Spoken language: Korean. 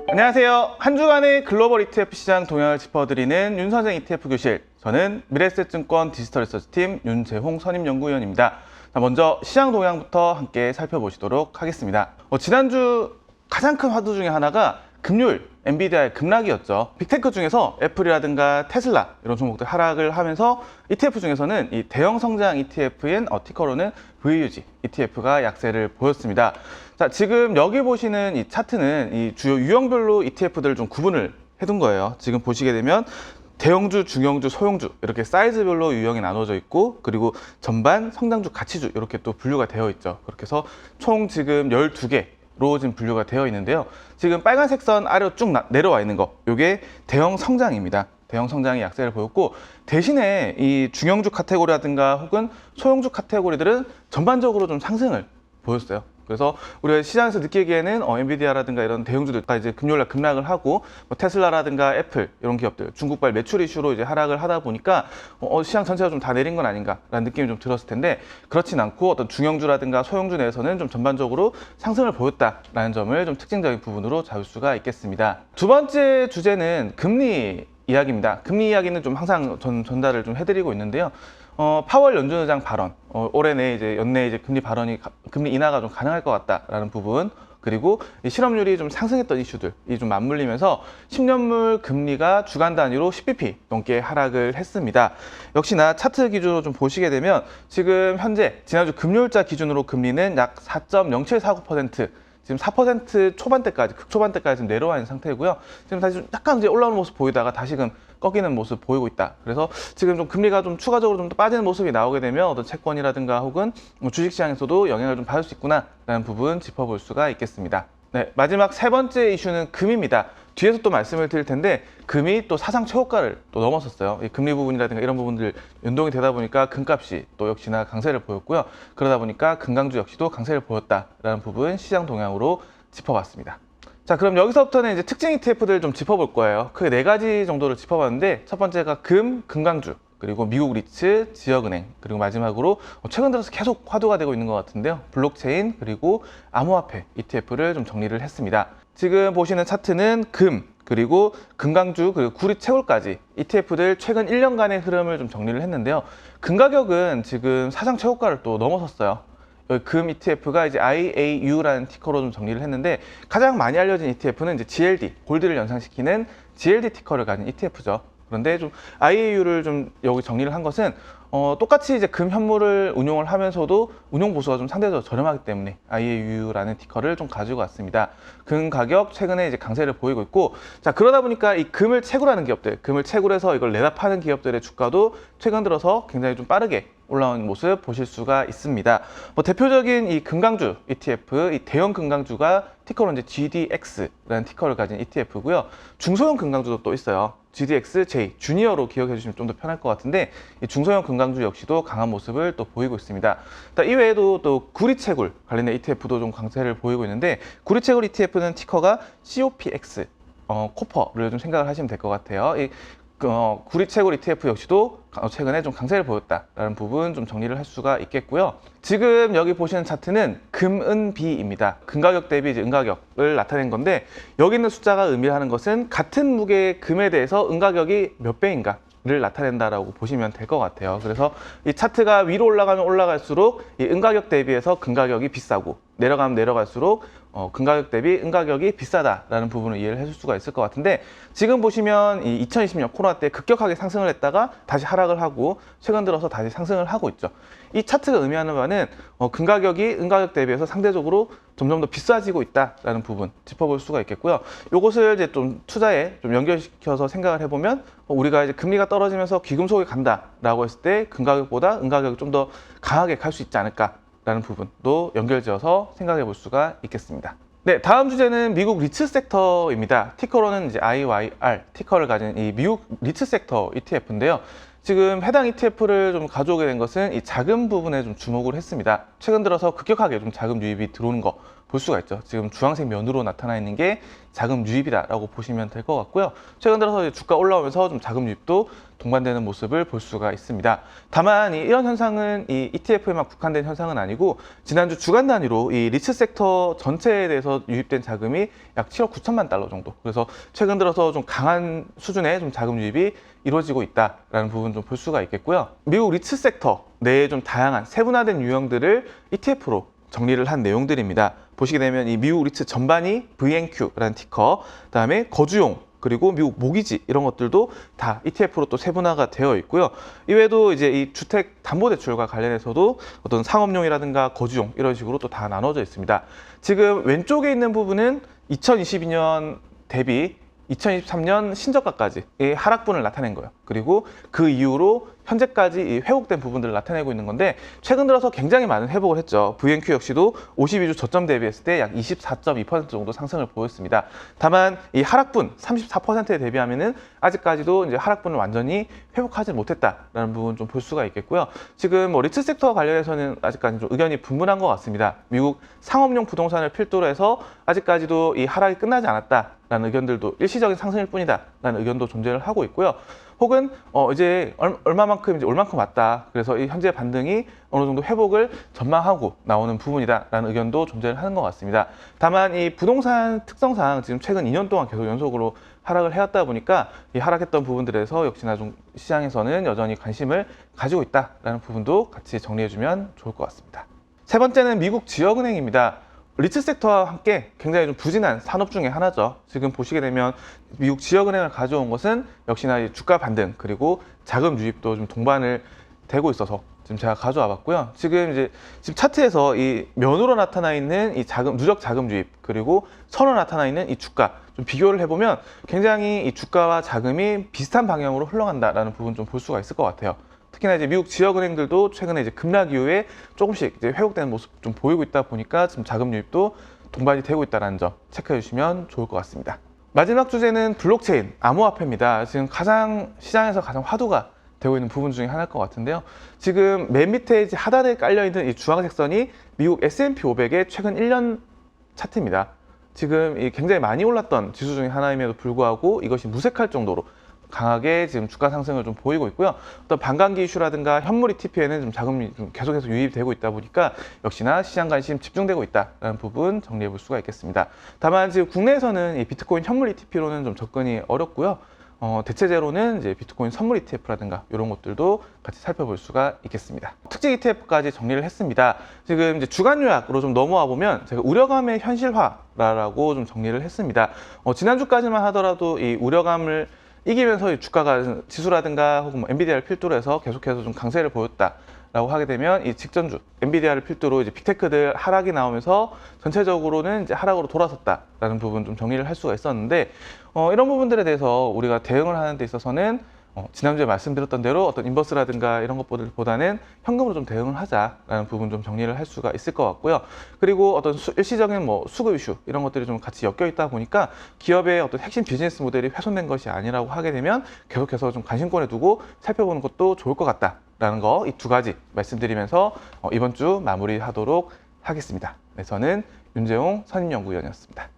안녕하세요. 한 주간의 글로벌 ETF 시장 동향을 짚어드리는 윤선생 ETF 교실. 저는 미래에셋증권 디지털 리서치팀 윤재홍 선임연구위원입니다. 먼저 시장 동향부터 함께 살펴보시도록 하겠습니다. 지난주 가장 큰 화두 중에 하나가 금요일 엔비디아의 급락이었죠. 빅테크 중에서 애플이라든가 테슬라 이런 종목들 하락을 하면서 ETF 중에서는 이 대형 성장 ETF인 티커로는 VUG ETF가 약세를 보였습니다. 자, 지금 여기 보시는 이 차트는 이 주요 유형별로 ETF들을 좀 구분을 해둔 거예요. 지금 보시게 되면 대형주, 중형주, 소형주 이렇게 사이즈별로 유형이 나눠져 있고, 그리고 전반, 성장주, 가치주 이렇게 또 분류가 되어 있죠. 그렇게 해서 총 지금 12개로 지금 분류가 되어 있는데요. 지금 빨간색 선 아래로 쭉 내려와 있는 거, 이게 대형 성장입니다. 대형 성장이 약세를 보였고, 대신에 이 중형주 카테고리라든가 혹은 소형주 카테고리들은 전반적으로 좀 상승을 보였어요. 그래서 우리가 시장에서 느끼기에는 엔비디아라든가 이런 대형주들가 이제 금요일날 급락을 하고, 테슬라라든가 애플 이런 기업들 중국발 매출 이슈로 이제 하락을 하다 보니까 시장 전체가 좀 다 내린 건 아닌가라는 느낌이 좀 들었을 텐데, 그렇진 않고 어떤 중형주라든가 소형주 내에서는 좀 전반적으로 상승을 보였다라는 점을 좀 특징적인 부분으로 잡을 수가 있겠습니다. 두 번째 주제는 금리 이야기입니다. 금리 이야기는 좀 항상 전달을 좀 해드리고 있는데요. 파월 연준의장 발언, 올해 내 이제 연내 이제 금리 인하가 좀 가능할 것 같다라는 부분, 그리고 이 실업률이 좀 상승했던 이슈들이 좀 맞물리면서 10년물 금리가 주간 단위로 10bp 넘게 하락을 했습니다. 역시나 차트 기준으로 좀 보시게 되면 지금 현재 지난주 금요일자 기준으로 금리는 약 4.0749%, 지금 4% 초반대까지, 극초반대까지 지금 내려와 있는 상태고요. 지금 다시 좀 약간 이제 올라오는 모습 보이다가 다시금 꺾이는 모습 보이고 있다. 그래서 지금 좀 금리가 좀 추가적으로 좀 더 빠지는 모습이 나오게 되면 어떤 채권이라든가 혹은 주식시장에서도 영향을 좀 받을 수 있구나라는 부분 짚어볼 수가 있겠습니다. 네, 마지막 세 번째 이슈는 금입니다. 뒤에서 또 말씀을 드릴 텐데, 금이 또 사상 최고가를 또 넘었었어요. 이 금리 부분이라든가 이런 부분들 연동이 되다 보니까 금값이 또 역시나 강세를 보였고요. 그러다 보니까 금강주 역시도 강세를 보였다라는 부분 시장 동향으로 짚어봤습니다. 자, 그럼 여기서부터는 이제 특징 ETF들 좀 짚어볼 거예요. 크게 4가지 정도를 짚어봤는데, 첫 번째가 금강주, 그리고 미국 리츠, 지역은행, 그리고 마지막으로 최근 들어서 계속 화두가 되고 있는 것 같은데요. 블록체인, 그리고 암호화폐 ETF를 좀 정리를 했습니다. 지금 보시는 차트는 그리고 금강주, 그리고 구리 채굴까지 ETF들 최근 1년간의 흐름을 좀 정리를 했는데요. 금 가격은 지금 사상 최고가를 또 넘어섰어요. 금 ETF가 이제 IAU라는 티커로 좀 정리를 했는데, 가장 많이 알려진 ETF는 이제 GLD, 골드를 연상시키는 GLD 티커를 가진 ETF죠. 그런데 좀 IAU를 좀 여기 정리를 한 것은 똑같이 이제 금 현물을 운용을 하면서도 운용 보수가 좀 상대적으로 저렴하기 때문에 IAU라는 티커를 좀 가지고 왔습니다. 금 가격 최근에 이제 강세를 보이고 있고, 자, 그러다 보니까 이 금을 채굴하는 기업들, 금을 채굴해서 이걸 내다 파는 기업들의 주가도 최근 들어서 굉장히 좀 빠르게 올라오는 모습 보실 수가 있습니다. 대표적인 이 금강주 ETF, 이 대형 금강주가 티커로 이제 GDX라는 티커를 가진 ETF고요. 중소형 금강주도 또 있어요. GDXJ, 주니어로 기억해 주시면 좀 더 편할 것 같은데, 이 중소형 금강주 역시도 강한 모습을 또 보이고 있습니다. 이외에도 또 구리채굴 관련된 ETF도 좀 강세를 보이고 있는데, 구리채굴 ETF는 티커가 COPX, 코퍼를 좀 생각을 하시면 될 것 같아요. 구리채굴 ETF 역시도 최근에 좀 강세를 보였다라는 부분 좀 정리를 할 수가 있겠고요. 지금 여기 보시는 차트는 금은비입니다. 금가격 대비 이제 은가격을 나타낸 건데, 여기 있는 숫자가 의미하는 것은 같은 무게의 금에 대해서 은가격이 몇 배인가 를 나타낸다라고 보시면 될 것 같아요. 그래서 이 차트가 위로 올라가면 올라갈수록 이 은가격 대비해서 금가격이 비싸고, 내려가면 내려갈수록 금가격 대비 은가격이 비싸다라는 부분을 이해를 해줄 수가 있을 것 같은데, 지금 보시면 이 2020년 코로나 때 급격하게 상승을 했다가 다시 하락을 하고 최근 들어서 다시 상승을 하고 있죠. 이 차트가 의미하는 바는 금가격이 은가격 대비해서 상대적으로 점점 더 비싸지고 있다라는 부분 짚어볼 수가 있겠고요. 이것을 이제 좀 투자에 좀 연결시켜서 생각을 해보면, 우리가 이제 금리가 떨어지면서 귀금속이 간다라고 했을 때 금가격보다 은가격이 좀 더 강하게 갈 수 있지 않을까라는 부분도 연결지어서 생각해 볼 수가 있겠습니다. 네, 다음 주제는 미국 리츠 섹터입니다. 티커로는 이제 IYR 티커를 가진 이 미국 리츠 섹터 ETF인데요. 지금 해당 ETF를 좀 가져오게 된 것은 이 자금 부분에 좀 주목을 했습니다. 최근 들어서 급격하게 좀 자금 유입이 들어오는 거 볼 수가 있죠. 지금 주황색 면으로 나타나 있는 게 자금 유입이다라고 보시면 될 것 같고요. 최근 들어서 주가 올라오면서 좀 자금 유입도 동반되는 모습을 볼 수가 있습니다. 다만 이런 현상은 이 ETF에만 국한된 현상은 아니고 지난주 주간 단위로 이 리츠 섹터 전체에 대해서 유입된 자금이 약 7억 9천만 달러 정도. 그래서 최근 들어서 좀 강한 수준의 좀 자금 유입이 이루어지고 있다라는 부분 좀 볼 수가 있겠고요. 미국 리츠 섹터 내에 좀 다양한 세분화된 유형들을 ETF로 정리를 한 내용들입니다. 보시게 되면 이 미국 리츠 전반이 VNQ라는 티커, 그다음에 거주용, 그리고 미국 모기지 이런 것들도 다 ETF로 또 세분화가 되어 있고요. 이외에도 이제 이 주택 담보 대출과 관련해서도 어떤 상업용이라든가 거주용 이런 식으로 또 다 나눠져 있습니다. 지금 왼쪽에 있는 부분은 2022년 대비 2023년 신저가까지의 하락분을 나타낸 거예요. 그리고 그 이후로 현재까지 이 회복된 부분들을 나타내고 있는 건데 최근 들어서 굉장히 많은 회복을 했죠. VNQ 역시도 52주 저점 대비했을 때 약 24.2% 정도 상승을 보였습니다. 다만 이 하락분 34%에 대비하면은 아직까지도 이제 하락분을 완전히 회복하지 못했다라는 부분 좀 볼 수가 있겠고요. 지금 뭐 리츠 섹터 관련해서는 아직까지 좀 의견이 분분한 것 같습니다. 미국 상업용 부동산을 필두로 해서 아직까지도 이 하락이 끝나지 않았다라는 의견들도 일시적인 상승일 뿐이다라는 의견도 존재를 하고 있고요. 혹은 이제 얼마만큼 이제 올 만큼 왔다. 그래서 이 현재 반등이 어느 정도 회복을 전망하고 나오는 부분이다라는 의견도 존재를 하는 것 같습니다. 다만 이 부동산 특성상 지금 최근 2년 동안 계속 연속으로 하락을 해왔다 보니까 이 하락했던 부분들에서 역시나 좀 시장에서는 여전히 관심을 가지고 있다라는 부분도 같이 정리해주면 좋을 것 같습니다. 세 번째는 미국 지역은행입니다. 리츠 섹터와 함께 굉장히 좀 부진한 산업 중에 하나죠. 지금 보시게 되면 미국 지역은행을 가져온 것은 역시나 주가 반등 그리고 자금 유입도 좀 동반을 되고 있어서 지금 제가 가져와 봤고요. 지금 차트에서 이 면으로 나타나 있는 이 누적 자금 유입 그리고 선으로 나타나 있는 이 주가 좀 비교를 해보면 굉장히 이 주가와 자금이 비슷한 방향으로 흘러간다라는 부분 좀 볼 수가 있을 것 같아요. 특히나 이제 미국 지역은행들도 최근에 이제 급락 이후에 조금씩 이제 회복되는 모습 좀 보이고 있다 보니까 지금 자금 유입도 동반이 되고 있다는 점 체크해 주시면 좋을 것 같습니다. 마지막 주제는 블록체인, 암호화폐입니다. 지금 시장에서 가장 화두가 되고 있는 부분 중에 하나일 것 같은데요. 지금 맨 밑에 이제 하단에 깔려 있는 이 주황색 선이 미국 S&P 500의 최근 1년 차트입니다. 지금 굉장히 많이 올랐던 지수 중에 하나임에도 불구하고 이것이 무색할 정도로 강하게 지금 주가 상승을 좀 보이고 있고요. 어떤 반감기 이슈라든가 현물 ETP에는 좀 자금이 좀 계속해서 유입되고 있다 보니까 역시나 시장 관심 집중되고 있다라는 부분 정리해 볼 수가 있겠습니다. 다만 지금 국내에서는 이 비트코인 현물 ETP로는 좀 접근이 어렵고요. 대체제로는 이제 비트코인 선물 ETF라든가 이런 것들도 같이 살펴볼 수가 있겠습니다. 특징 ETF까지 정리를 했습니다. 지금 이제 주간 요약으로 좀 넘어와 보면 제가 우려감의 현실화라고 좀 정리를 했습니다. 지난주까지만 하더라도 이 우려감을 이기면서 주가가 지수라든가 혹은 뭐 엔비디아를 필두로 해서 계속해서 좀 강세를 보였다라고 하게 되면 이 직전주 엔비디아를 필두로 이제 빅테크들 하락이 나오면서 전체적으로는 이제 하락으로 돌아섰다라는 부분 좀 정리를 할 수가 있었는데 이런 부분들에 대해서 우리가 대응을 하는 데 있어서는 지난주에 말씀드렸던 대로 어떤 인버스라든가 이런 것보다는 현금으로 좀 대응을 하자라는 부분 좀 정리를 할 수가 있을 것 같고요. 그리고 어떤 일시적인 뭐 수급 이슈 이런 것들이 좀 같이 엮여 있다 보니까 기업의 어떤 핵심 비즈니스 모델이 훼손된 것이 아니라고 하게 되면 계속해서 좀 관심권에 두고 살펴보는 것도 좋을 것 같다라는 거 이 두 가지 말씀드리면서 이번 주 마무리하도록 하겠습니다. 네, 저는 윤재홍 선임연구위원이었습니다.